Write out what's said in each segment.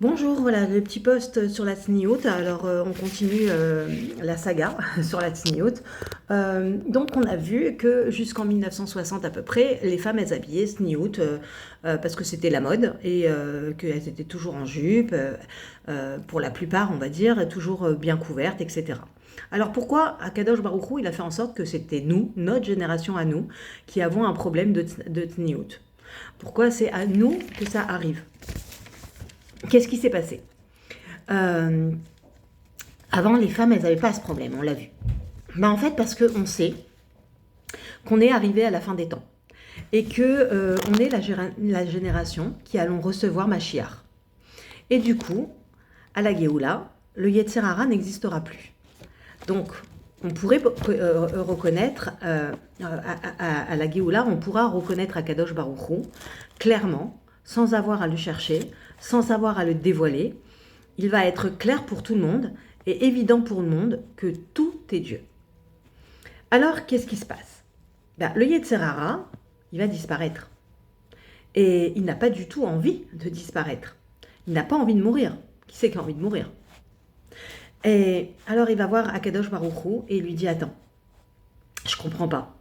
Bonjour, voilà le petit post sur la Tsniout. Alors, on continue la saga sur la Tsniout. Donc, on a vu que jusqu'en 1960 à peu près, les femmes, elles habillaient Tsniout parce que c'était la mode et qu'elles étaient toujours en jupe, pour la plupart, on va dire, toujours bien couvertes, etc. Alors pourquoi Akadosh Baruch Hu, il a fait en sorte que c'était nous, notre génération à nous, qui avons un problème de Tsniout? Pourquoi c'est à nous que ça arrive? Qu'est-ce qui s'est passé? Euh, Avant, les femmes, elles n'avaient pas ce problème, on l'a vu. En fait, parce qu'on sait qu'on est arrivé à la fin des temps et que on est la génération qui allons recevoir Mashiach. Et du coup, à la Géoula, le Yetzer Hara n'existera plus. Donc, on pourrait reconnaître, à la Géoula, on pourra reconnaître Akadosh Baruch Hu clairement, sans avoir à le chercher, sans avoir à le dévoiler. Il va être clair pour tout le monde et évident pour le monde que tout est Dieu. Alors, qu'est-ce qui se passe? Le Yetzer Hara, il va disparaître. Et il n'a pas du tout envie de disparaître. Il n'a pas envie de mourir. Qui c'est qui a envie de mourir? Et alors, il va voir Akadosh Baruch Hu et il lui dit, attends, je comprends pas.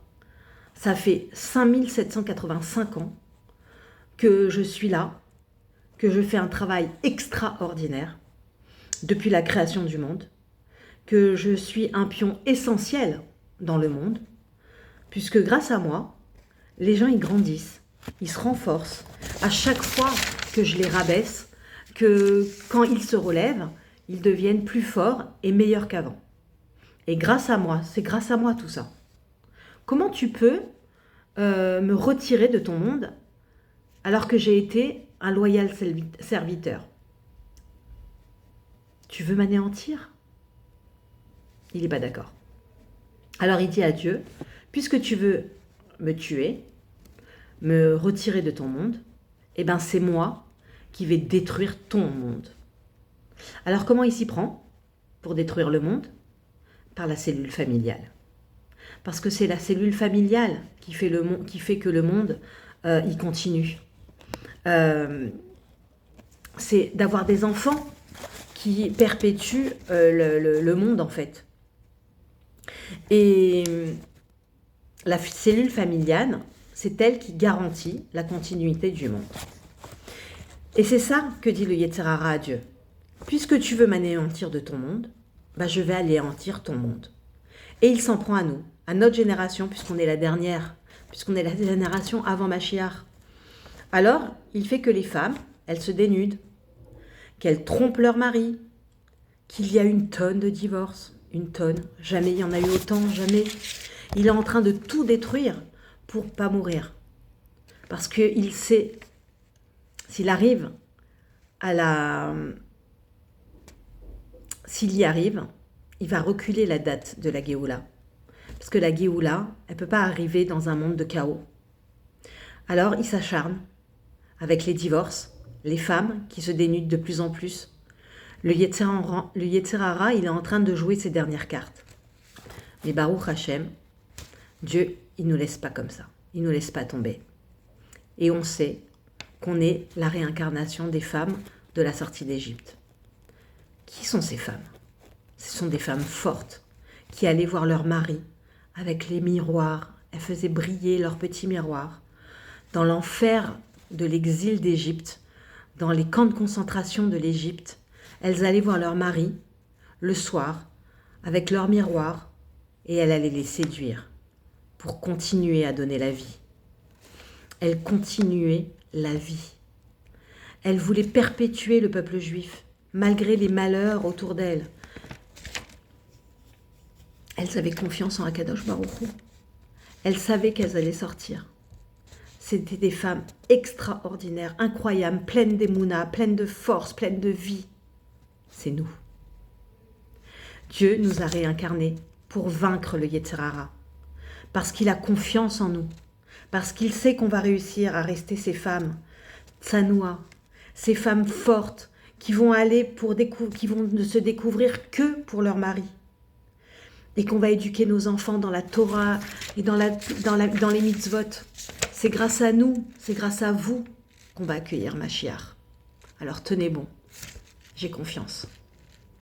Ça fait 5785 ans que je suis là, que je fais un travail extraordinaire depuis la création du monde, que je suis un pion essentiel dans le monde, puisque grâce à moi, les gens ils grandissent, ils se renforcent. À chaque fois que je les rabaisse, que quand ils se relèvent, ils deviennent plus forts et meilleurs qu'avant. Et grâce à moi, c'est grâce à moi tout ça. Comment tu peux me retirer de ton monde alors que j'ai été un loyal serviteur? Tu veux m'anéantir? Il n'est pas d'accord. Alors il dit à Dieu, puisque tu veux me tuer, me retirer de ton monde, eh ben c'est moi qui vais détruire ton monde. Alors comment il s'y prend pour détruire le monde? Par la cellule familiale. Parce que c'est la cellule familiale qui fait que le monde y continue. C'est d'avoir des enfants qui perpétuent le monde en fait. Et la cellule familiale, c'est elle qui garantit la continuité du monde. Et c'est ça que dit le Yetzer Hara à Dieu. Puisque tu veux m'anéantir de ton monde, je vais anéantir ton monde. Et il s'en prend à nous, à notre génération, puisqu'on est la dernière, puisqu'on est la génération avant Mashiach. Alors, il fait que les femmes, elles se dénudent, qu'elles trompent leur mari, qu'il y a une tonne de divorces, une tonne, jamais il y en a eu autant, jamais. Il est en train de tout détruire pour pas mourir. Parce qu'il sait, s'il arrive à la... S'il y arrive, il va reculer la date de la Géoula. Parce que la Géoula, elle ne peut pas arriver dans un monde de chaos. Alors il s'acharne avec les divorces, les femmes qui se dénudent de plus en plus. Le Yetzer Hara, il est en train de jouer ses dernières cartes. Mais Baruch Hashem, Dieu, il ne nous laisse pas comme ça. Il ne nous laisse pas tomber. Et on sait qu'on est la réincarnation des femmes de la sortie d'Égypte. Qui sont ces femmes? Ce sont des femmes fortes qui allaient voir leur mari avec les miroirs. Elles faisaient briller leurs petits miroirs. Dans l'enfer de l'exil d'Égypte, dans les camps de concentration de l'Égypte, elles allaient voir leur mari le soir avec leur miroir et elles allaient les séduire pour continuer à donner la vie. Elles continuaient la vie. Elles voulaient perpétuer le peuple juif malgré les malheurs autour d'elles. Elles avaient confiance en Akadosh Baruch Hu. Elles savaient qu'elles allaient sortir. C'était des femmes extraordinaires, incroyables, pleines d'émouna, pleines de force, pleines de vie. C'est nous. Dieu nous a réincarnés pour vaincre le Yetzer Hara. Parce qu'il a confiance en nous. Parce qu'il sait qu'on va réussir à rester ces femmes tsanoua, ces femmes fortes qui vont aller qui vont ne se découvrir que pour leur mari. Et qu'on va éduquer nos enfants dans la Torah et dans les mitzvot. C'est grâce à nous, c'est grâce à vous qu'on va accueillir Mashiach. Alors tenez bon, j'ai confiance.